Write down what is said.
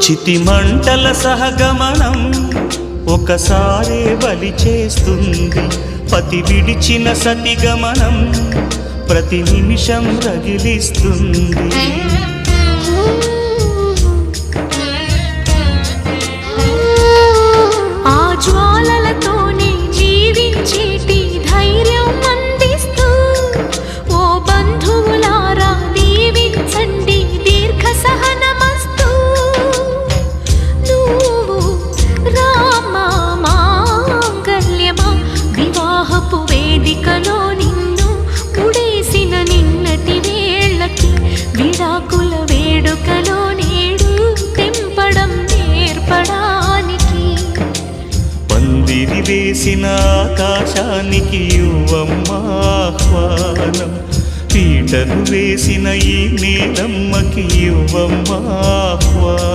చితిమంటల సహగమనం ఒకసారే బలి చేస్తుంది. పతి విడిచిన సతిగమనం ప్రతి నిమిషం రగిలిస్తుంది. ఆ జ్వాలలతోనే జీవించేటి ధైర్యం అందిస్తూ ఓ బంధువులారా దీవించండి దీర్ఘ సహనమస్తు. నువ్వు రామా మాంగళ్యమా వివాహపు వేదికలో నిన్ను ముడేసిన నిన్నటి వేళ్ళకి విడాకుల వేడుకలో నేడు తెంపడం నేర్పడానికి. పందిరి వేసిన ఆకాశానికి యువమ్మ ఆహ్వానం, పీటలు వేసిన ఈ నేలమ్మకి యువమ్మ ఆహ్వానం.